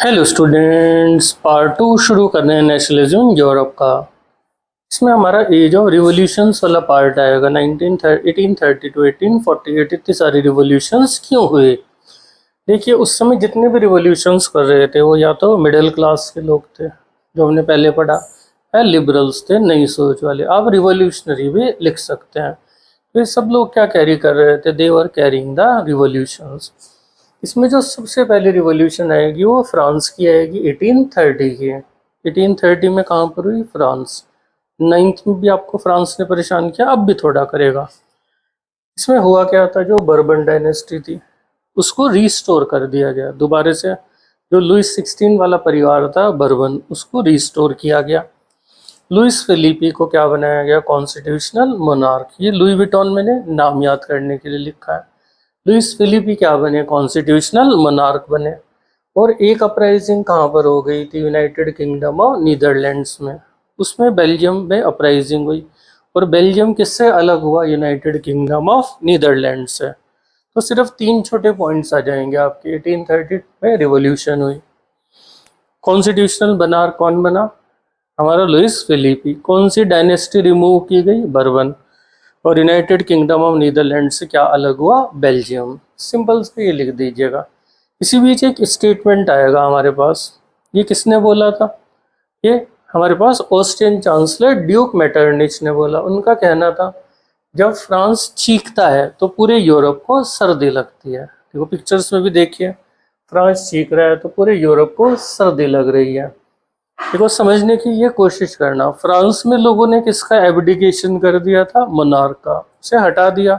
Hello students, part two शुरू कर रहे हैं नेशनलिज्म यूरोप का। इसमें हमारा एज ऑफ रिवॉल्यूशंस वाला पार्ट आएगा। 1830 टू 1848 इतनी सारी रिवॉल्यूशंस क्यों हुए। देखिए, उस समय जितने भी रिवॉल्यूशंस कर रहे थे वो या तो मिडिल क्लास के लोग थे जो हमने पहले पढ़ा, या लिबरल्स थे, नई सोच वाले। आप रिवॉल्यूशनरी भी लिख सकते हैं। तो ये सब लोग क्या कैरी कर रहे थे? दे वर कैरिंग द रिवॉल्यूशंस। इसमें जो सबसे पहली रिवॉल्यूशन आएगी वो फ्रांस की आएगी, 1830 की। 1830 में कहाँ पर हुई? फ्रांस। 9th में भी आपको फ्रांस ने परेशान किया, अब भी थोड़ा करेगा। इसमें हुआ क्या था, जो बर्बन डायनेस्टी थी उसको रीस्टोर कर दिया गया दोबारा से। जो लुइस 16 वाला परिवार था बर्बन, उसको रीस्टोर किया गया। लुइस फिलिपी को क्या बनाया गया? Constitutional monarch. ये लुई विटॉन मैंने नाम याद करने के लिए लिखा है। लुइस फिलिपी क्या बने? कॉन्स्टिट्यूशनल मोनार्क बने। और एक अपराइजिंग कहाँ पर हो गई थी? यूनाइटेड किंगडम ऑफ नीदरलैंड्स में। उसमें बेल्जियम में अपराइजिंग हुई। और बेल्जियम किससे अलग हुआ? यूनाइटेड किंगडम ऑफ नीदरलैंड से। तो सिर्फ 3 छोटे पॉइंट्स आ जाएंगे आपके। 1830 में रिवॉल्यूशन हुई। कॉन्स्टिट्यूशनल मोनार्क कौन बना? हमारा लुइस फिलिपी। कौन सी डायनेस्टी रिमूव की गई? बर्बन। और यूनाइटेड किंगडम ऑफ नीदरलैंड से क्या अलग हुआ? बेल्जियम। सिंपल से ये लिख दीजिएगा। इसी बीच एक स्टेटमेंट आएगा हमारे पास। ये किसने बोला था? ये हमारे पास ऑस्ट्रियन चांसलर ड्यूक मेटरनिच ने बोला। उनका कहना था, जब फ्रांस चीखता है तो पूरे यूरोप को सर्दी लगती है। देखो पिक्चर्स में भी देखिए, फ्रांस चीख रहा है तो पूरे यूरोप को सर्दी लग रही है। देखो, समझने की ये कोशिश करना, फ्रांस में लोगों ने किसका एब्डिकेशन कर दिया था? मोनार्क का। उसे हटा दिया।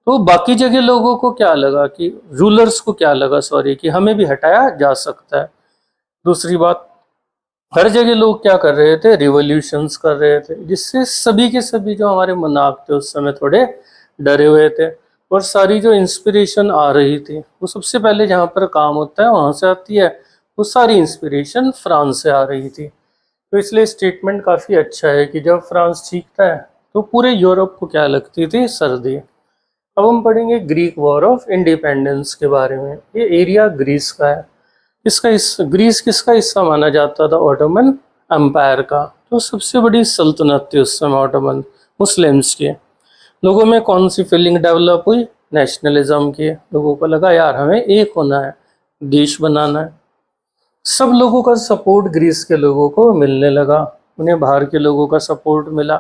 तो बाकी जगह लोगों को क्या लगा कि रूलर्स को क्या लगा, सॉरी, कि हमें भी हटाया जा सकता है। दूसरी बात, हर जगह लोग क्या कर रहे थे? रिवॉल्यूशंस कर रहे थे, जिससे सभी के सभी जो हमारे मोनार्क थे उस समय थोड़े डरे हुए थे। और सारी जो इंस्पिरेशन आ रही थी वो सबसे पहले जहाँ पर काम होता है वहाँ से आती है। वो सारी इंस्पिरेशन फ्रांस से आ रही थी। तो इसलिए स्टेटमेंट काफ़ी अच्छा है कि जब फ्रांस चीखता है तो पूरे यूरोप को क्या लगती थी? सर्दी। अब हम पढ़ेंगे ग्रीक वॉर ऑफ इंडिपेंडेंस के बारे में। ये एरिया ग्रीस का है। ग्रीस किसका हिस्सा माना जाता था? ऑटोमन एम्पायर का। तो सबसे बड़ी सल्तनत थी उस समय ऑटोमन, मुस्लिम्स की। लोगों में कौन सी फीलिंग डेवलप हुई? नेशनलिज्म की। लोगों को लगा यार हमें एक होना है, देश बनाना है। सब लोगों का सपोर्ट ग्रीस के लोगों को मिलने लगा। उन्हें बाहर के लोगों का सपोर्ट मिला,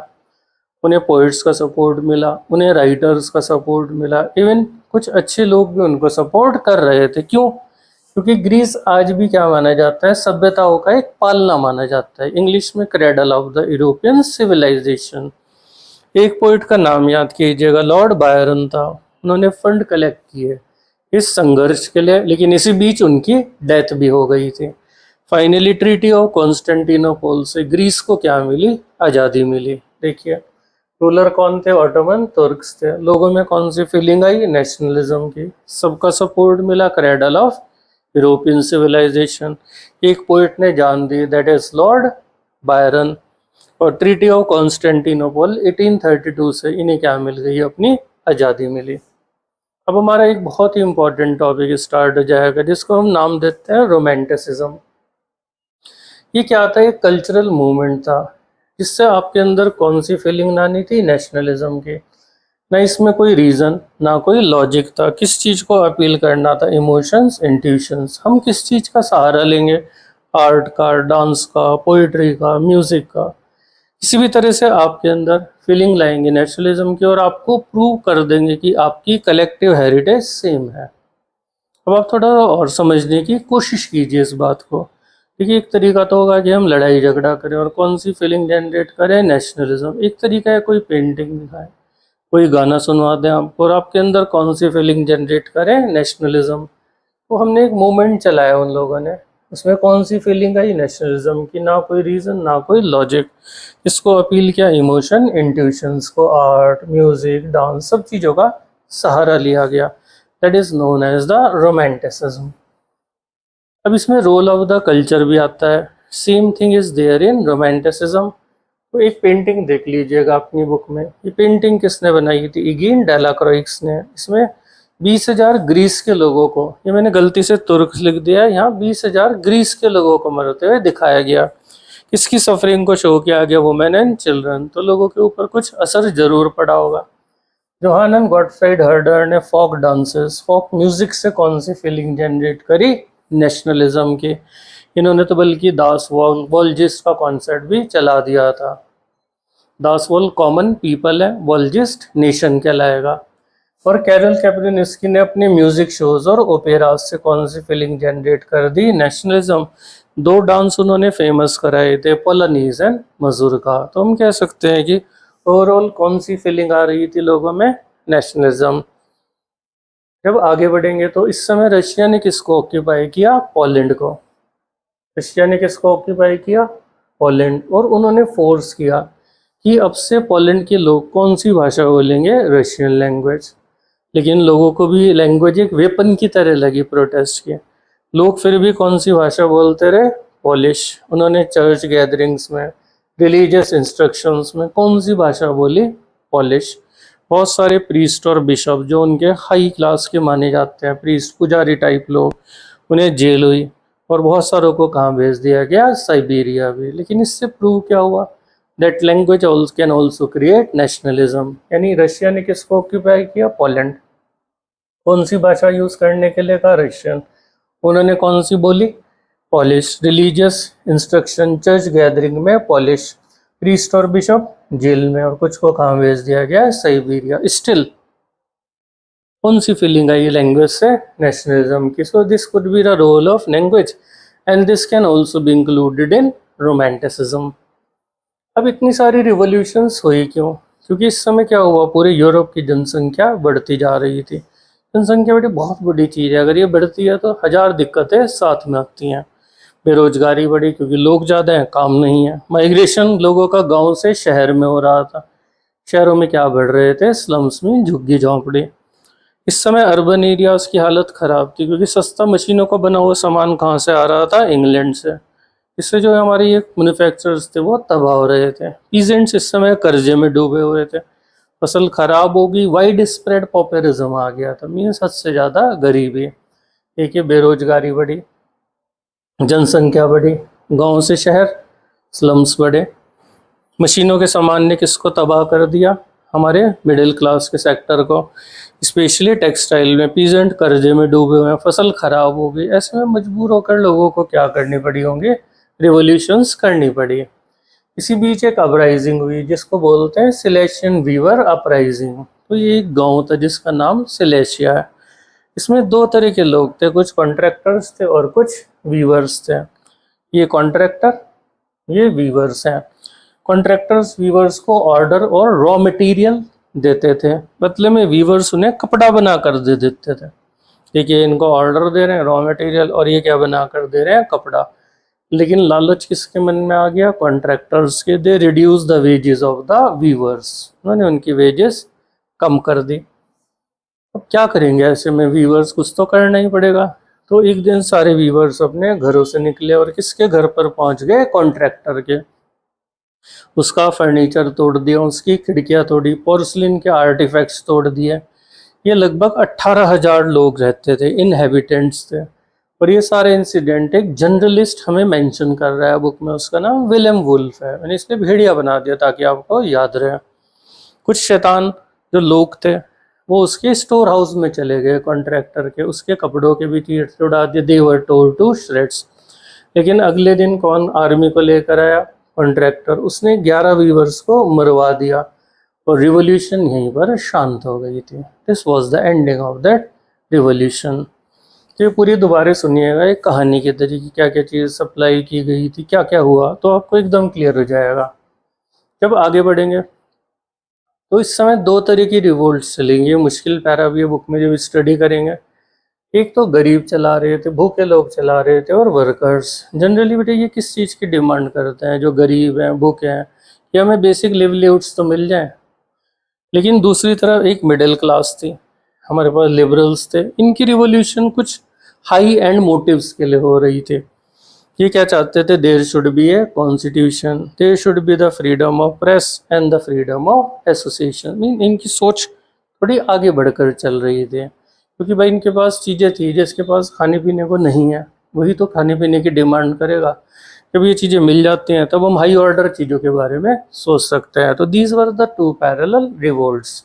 उन्हें पोइट्स का सपोर्ट मिला, उन्हें राइटर्स का सपोर्ट मिला। इवन कुछ अच्छे लोग भी उनको सपोर्ट कर रहे थे। क्यों? क्योंकि ग्रीस आज भी क्या माना जाता है? सभ्यताओं का एक पालना माना जाता है। इंग्लिश में cradle of the European civilisation. एक पोइट का नाम याद कीजिएगा, लॉर्ड बायरन था। उन्होंने फंड कलेक्ट किए इस संघर्ष के लिए, लेकिन इसी बीच उनकी डेथ भी हो गई थी। फाइनली ट्रीटी ऑफ कॉन्स्टेंटिनोपल से ग्रीस को क्या मिली? आज़ादी मिली। देखिए, रूलर कौन थे? ऑटोमन तुर्क्स थे। लोगों में कौन सी फीलिंग आई? नेशनलिज्म की। सबका सपोर्ट मिला, क्रेडल ऑफ यूरोपियन सिविलाइजेशन। एक पोइट ने जान दी, दैट इज लॉर्ड बायरन। और ट्रीटी ऑफ कॉन्स्टेंटिनोपल 1832 से इन्हें क्या मिल गई? अपनी आज़ादी मिली। अब हमारा एक बहुत ही इंपॉर्टेंट टॉपिक स्टार्ट हो जाएगा जिसको हम नाम देते हैं रोमांटिसिज्म। ये क्या था? एक कल्चरल मूवमेंट था जिससे आपके अंदर कौन सी फीलिंग लानी थी? नेशनलिज्म की। ना इसमें कोई रीज़न, ना कोई लॉजिक था। किस चीज़ को अपील करना था? Emotions, intuitions. हम किस चीज़ का सहारा लेंगे? आर्ट का, डांस का, पोइट्री का, म्यूज़िक का। किसी भी तरह से आपके अंदर फीलिंग लाएंगे नेशनलिज्म की और आपको प्रूव कर देंगे कि आपकी कलेक्टिव हेरिटेज सेम है। अब आप थोड़ा और समझने की कोशिश कीजिए इस बात को। देखिए, एक तरीका तो होगा कि हम लड़ाई झगड़ा करें और कौन सी फीलिंग जनरेट करें? नेशनलिज्म। एक तरीका है कोई पेंटिंग दिखाए, कोई गाना सुनवा दें आपको और आपके अंदर कौन सी फीलिंग जनरेट करें? नेशनलिज्म। तो हमने एक मूवमेंट चलाया उन लोगों ने, उसमें कौन सी फीलिंग आई? नेशनलिज्म की। ना कोई रीज़न, ना कोई लॉजिक। इसको अपील किया? इमोशन, इंट्यूशंस को। आर्ट, म्यूज़िक, डांस, सब चीज़ों का सहारा लिया गया। That is known as the romanticism. अब इसमें रोल ऑफ द कल्चर भी आता है। Same thing is there in romanticism. तो एक पेंटिंग देख लीजिएगा अपनी बुक में। ये पेंटिंग किसने बनाई थी? इगेन डेलाक्रोइक्स ने। इसमें 20,000 ग्रीस के लोगों को, ये मैंने गलती से तुर्क लिख दिया है, यहाँ 20,000 ग्रीस के लोगों को मरते हुए दिखाया गया। किसकी सफरिंग को शो किया गया? Women and children. तो लोगों के ऊपर कुछ असर जरूर पड़ा होगा। जोहान गॉटफ्राइड हर्डर ने फोक डांसेस, फोक म्यूजिक से कौन सी फीलिंग जनरेट करी? नेशनलिज्म की। इन्होंने तो बल्कि दास वॉल्जिस्ट का कॉन्सेप्ट भी चला दिया था। दास वॉल कॉमन पीपल है, वॉल्जिस्ट नेशन कहलाएगा। और कैरल कैप्रिनिस्की ने अपने म्यूजिक शोज और ओपेरास से कौन सी फीलिंग जनरेट कर दी? नेशनलिज्म। 2 डांस उन्होंने फेमस कराए थे, पोलोनीज एंड मजूरका। तो हम कह सकते हैं कि ओवरऑल कौन सी फीलिंग आ रही थी लोगों में? नेशनलिज्म। जब आगे बढ़ेंगे तो इस समय रशिया ने किसको ऑक्यूपाई किया? पोलैंड को। रशिया ने किसको ऑक्यूपाई किया? पोलैंड। और उन्होंने फोर्स किया कि अब से पोलैंड के लोग कौन सी भाषा बोलेंगे? Russian language. लेकिन लोगों को भी लैंग्वेज एक वेपन की तरह लगी प्रोटेस्ट के। लोग फिर भी कौन सी भाषा बोलते रहे? पोलिश। उन्होंने चर्च गैदरिंग्स में, रिलीजियस इंस्ट्रक्शंस में कौन सी भाषा बोली? पोलिश। बहुत सारे प्रीस्ट और बिशप जो उनके हाई क्लास के माने जाते हैं, प्रीस्ट पुजारी टाइप लोग, उन्हें जेल हुई। और बहुत सारों को कहाँ भेज दिया गया? साइबेरिया भी। लेकिन इससे प्रूव क्या हुआ? That language can also create nationalism. यानी रशिया ने किसको ऑक्यूपाई किया? पोलैंड। कौन सी भाषा यूज करने के लिए कहा? रशियन। उन्होंने कौन सी बोली? Polish. Religious instruction church gathering में पोलिश। प्रीस्ट और बिशप जेल में, और कुछ को कहाँ भेज दिया गया? साइबेरिया। स्टिल कौन सी फीलिंग आई लैंग्वेज से? नेशनलिज्म की। So this could be the role of language and this can also be included in romanticism. अब इतनी सारी रिवॉल्यूशंस हुई क्यों? क्योंकि इस समय क्या हुआ? पूरे यूरोप की जनसंख्या बढ़ती जा रही थी। जनसंख्या बड़ी बहुत बड़ी चीज़ है, अगर ये बढ़ती है तो 1000 दिक्कतें साथ में आती हैं। बेरोजगारी बढ़ी क्योंकि लोग ज़्यादा हैं, काम नहीं है। माइग्रेशन लोगों का गांव से शहर में हो रहा था। शहरों में क्या बढ़ रहे थे? स्लम्स में झुग्गी झोंपड़ी। इस समय अर्बन एरियाज की हालत ख़राब थी क्योंकि सस्ता मशीनों का बना हुआ सामान कहाँ से आ रहा था? इंग्लैंड से। इससे जो हमारे ये मैन्युफैक्चरर्स थे वो तबाह हो रहे थे। पीजेंट्स इस समय कर्जे में डूबे हुए थे। फसल खराब होगी, वाइड स्प्रेड पॉपुलिज्म आ गया था, मीन्स हद से ज़्यादा गरीबी। एक ये बेरोजगारी बढ़ी, जनसंख्या बढ़ी, गांव से शहर, स्लम्स बढ़े। मशीनों के सामान ने किसको तबाह कर दिया? हमारे मिडिल क्लास के सेक्टर को, स्पेशली टेक्सटाइल में। पीजेंट कर्जे में डूबे हुए हैं, फसल खराब हो गई। ऐसे में मजबूर होकर लोगों को क्या करनी पड़ी होंगे? रिवॉल्यूशंस करनी पड़ी। इसी बीच एक अपराइजिंग हुई जिसको बोलते हैं सिलेशियन वीवर अपराइजिंग। तो ये एक गांव था जिसका नाम सिलेशिया है। इसमें 2 तरह के लोग थे, कुछ कॉन्ट्रैक्टर्स थे और कुछ वीवर्स थे। ये कॉन्ट्रैक्टर, ये वीवर्स हैं। कॉन्ट्रैक्टर्स वीवर्स को ऑर्डर और रॉ मटेरियल देते थे, बदले में वीवर्स उन्हें कपड़ा बना कर दे देते थे। देखिए, इनको ऑर्डर दे रहे हैं रॉ मटेरियल और ये क्या बना कर दे रहे हैं? कपड़ा। लेकिन लालच किसके मन में आ गया? कॉन्ट्रैक्टर्स के। They reduce the wages of the weavers. उन्होंने उनकी वेजेस कम कर दी। अब क्या करेंगे ऐसे में? वीवर्स कुछ तो करना ही पड़ेगा। तो एक दिन सारे वीवर्स अपने घरों से निकले और किसके घर पर पहुंच गए? कॉन्ट्रैक्टर के। उसका फर्नीचर तोड़ दिया, उसकी खिड़कियां तोड़ी, पोर्सलिन के आर्टिफैक्ट्स तोड़ दिए। ये लगभग 18,000 लोग रहते थे, इनहेबिटेंट्स थे। और ये सारे इंसिडेंट एक जर्नलिस्ट हमें मेंशन कर रहा है बुक में, उसका नाम विलियम वुल्फ है। मैंने इसलिए भेड़िया बना दिया ताकि आपको याद रहे। कुछ शैतान जो लोग थे वो उसके स्टोर हाउस में चले गए कॉन्ट्रैक्टर के, उसके कपड़ों के भी चीर उड़ा दिए। दे वर टोल्ड टू श्रेड्स। लेकिन अगले दिन कौन आर्मी को लेकर आया? कॉन्ट्रैक्टर। उसने 11 वीवर्स को मरवा दिया और रिवॉल्यूशन यहीं पर शांत हो गई थी। This was the ending of that revolution. तो ये पूरी दोबारा सुनिएगा एक कहानी के तरीके, क्या क्या चीज़ सप्लाई की गई थी, क्या क्या हुआ, तो आपको एकदम क्लियर हो जाएगा। जब आगे बढ़ेंगे तो इस समय 2 तरह की रिवोल्ट चलेंगे। मुश्किल पैरा भी है बुक में जब स्टडी करेंगे। एक तो गरीब चला रहे थे, भूखे लोग चला रहे थे, और वर्कर्स। जनरली बेटे ये किस चीज़ की डिमांड करते हैं? जो गरीब हैं, भूखे हैं, कि हमें बेसिक लिवलीहुड्स तो मिल जाएं। लेकिन दूसरी तरफ एक मिडिल क्लास थी, हमारे पास लिबरल्स थे। इनकी रिवॉल्यूशन कुछ हाई एंड मोटिव्स के लिए हो रही थी। ये क्या चाहते थे? There should be a constitution, there should be the freedom of press and the freedom of association. इनकी सोच थोड़ी आगे बढ़कर चल रही थी। क्योंकि भाई इनके पास चीज़ें थी, जिसके पास खाने पीने को नहीं है वही तो खाने पीने की डिमांड करेगा। जब ये चीज़ें मिल जाती हैं तब हम हाई ऑर्डर चीज़ों के बारे में सोच सकते हैं। तो these were the two parallel revolts.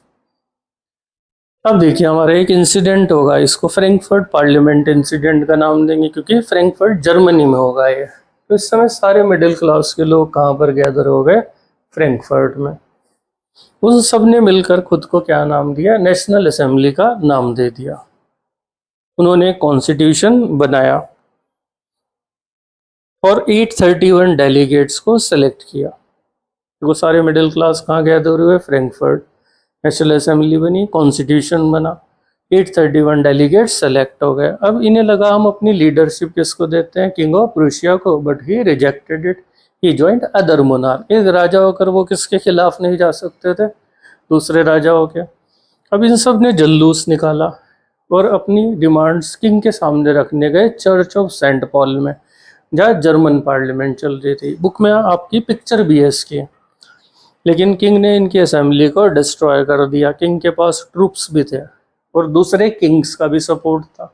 अब देखिए हमारा एक इंसिडेंट होगा, इसको फ्रैंकफर्ट पार्लियामेंट इंसिडेंट का नाम देंगे, क्योंकि फ्रैंकफर्ट जर्मनी में होगा ये। तो इस समय सारे मिडिल क्लास के लोग कहाँ पर गैदर हो गए? फ्रैंकफर्ट में। उन सब ने मिलकर खुद को क्या नाम दिया? नेशनल असेंबली का नाम दे दिया। उन्होंने कॉन्स्टिट्यूशन बनाया और 831 डेलीगेट्स को सेलेक्ट किया। वो सारे मिडिल क्लास कहाँ गैदर हुए? फ्रैंकफर्ट। नेशनल असेंबली बनी, कॉन्स्टिट्यूशन बना, 831 डेलीगेट्स सेलेक्ट हो गए। अब इन्हें लगा हम अपनी लीडरशिप किसको देते हैं? किंग ऑफ प्रूशिया को, but he rejected it. He joint other monarch. एक राजा होकर वो किसके खिलाफ नहीं जा सकते थे? दूसरे राजाओं के। अब इन सब ने जल्लूस निकाला और अपनी डिमांड्स किंग के सामने रखने गए चर्च ऑफ सेंट पॉल में, जहाँ जर्मन पार्लियामेंट चल रही थी। बुक में आपकी पिक्चर भी है इसकी। लेकिन किंग ने इनकी असेंबली को डिस्ट्रॉय कर दिया। किंग के पास ट्रूप्स भी थे और दूसरे किंग्स का भी सपोर्ट था,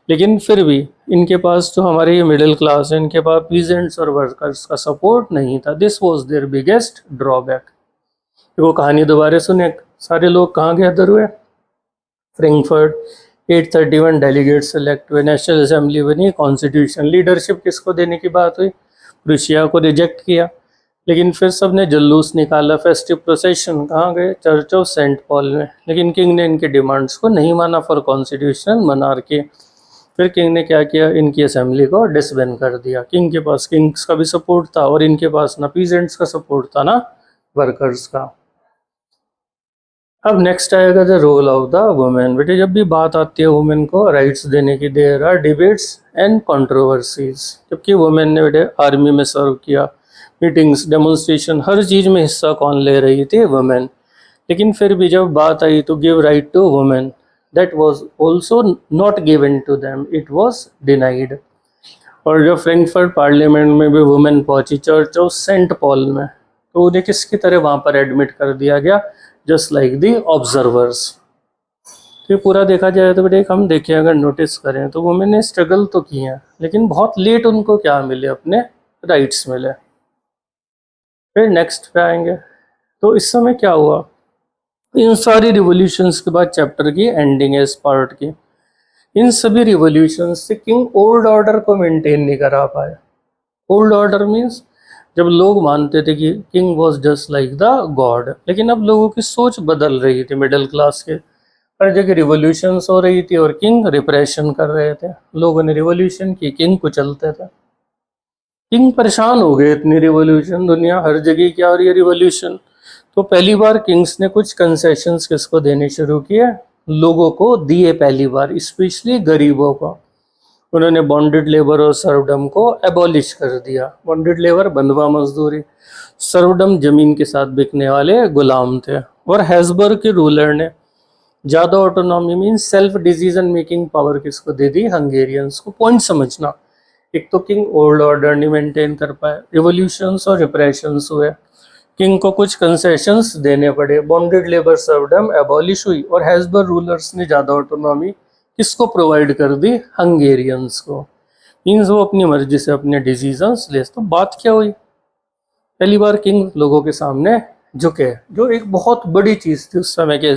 लेकिन फिर भी इनके पास जो हमारे ये मिडिल क्लास है, इनके पास पीजेंट्स और वर्कर्स का सपोर्ट नहीं था। This was their biggest drawback. वो कहानी दोबारा सुने। सारे लोग कहाँ गैदर हुए? फ्रैंकफर्ट। 831 डेलीगेट सेलेक्ट हुए, नेशनल असेंबली बनी, कॉन्स्टिट्यूशन। लीडरशिप किसको देने की बात हुई? प्रूशिया को रिजेक्ट किया। लेकिन फिर सब ने जल्लूस निकाला, फेस्टिव प्रोसेशन। कहाँ गए? चर्च ऑफ सेंट पॉल में। लेकिन किंग ने इनके डिमांड्स को नहीं माना फॉर कॉन्स्टिट्यूशन मोनार्की। फिर किंग ने क्या किया? इनकी असेंबली को डिसबैन कर दिया। किंग के पास किंग्स का भी सपोर्ट था और इनके पास ना पीजेंट्स का सपोर्ट था ना वर्कर्स का। अब नेक्स्ट आएगा the role of the women. बेटे जब भी बात आती है वुमेन को राइट्स देने की, there are debates and controversies. जबकि वुमेन ने बेटे आर्मी में सर्व किया, मीटिंग्स, डेमोन्स्ट्रेशन, हर चीज़ में हिस्सा कौन ले रही थी? वुमेन। लेकिन फिर भी जब बात आई तो give right to women, that was also not given to them, it was denied. और जब फ्रैंकफर्ट पार्लियामेंट में भी वुमेन पहुंची चर्च ऑफ सेंट पॉल में, तो उन्हें किसकी तरह वहाँ पर एडमिट कर दिया गया? Just like the observers. तो ये पूरा देखा जाए तो बेटे हम देखें, अगर नोटिस करें तो वुमेन ने स्ट्रगल तो की है, लेकिन बहुत लेट उनको क्या मिले? अपने राइट्स मिले। फिर नेक्स्ट पे आएंगे तो इस समय क्या हुआ? इन सारी रिवॉल्यूशंस के बाद चैप्टर की एंडिंग है इस पार्ट की। इन सभी रिवॉल्यूशंस से किंग ओल्ड ऑर्डर को मेंटेन नहीं करा पाए। ओल्ड ऑर्डर मीन्स जब लोग मानते थे कि king was just like the God, लेकिन अब लोगों की सोच बदल रही थी। मिडिल क्लास के हर जगह रिवॉल्यूशंस हो रही थी और किंग रिप्रेशन कर रहे थे। लोगों ने रिवॉल्यूशन की, किंग कुचलते थे। किंग परेशान हो गए, इतनी रिवॉल्यूशन, दुनिया हर जगह क्या हो रही है? रिवॉल्यूशन। तो पहली बार किंग्स ने कुछ कंसेशंस किसको देने शुरू किए? लोगों को दिए पहली बार, स्पेशली गरीबों को। उन्होंने बॉन्डेड लेबर और सर्वडम को एबॉलिश कर दिया। बॉन्डेड लेबर बंधुआ मजदूरी, सर्वडम जमीन के साथ बिकने वाले गुलाम थे। और हैसबर्ग के रूलर ने ज़्यादा autonomy mean self decision making power किसको दे दी? हंगेरियंस को। पॉइंट समझना, एक तो किंग ओल्ड ऑर्डर नहीं मेंटेन कर पाए, रिवॉल्यूशंस और रिप्रेशंस हुए, किंग को कुछ कंसेशंस देने पड़े, बॉन्डेड लेबर सर्वडम एबॉलिश हुई और हैसबर्ग रूलर्स ने ज़्यादा ऑटोनॉमी किसको प्रोवाइड कर दी? हंगेरियंस को। मीन्स वो अपनी मर्जी से अपने डिसीजंस ले। तो बात क्या हुई? पहली बार किंग लोगों के सामने झुके, जो एक बहुत बड़ी चीज़ थी उस समय के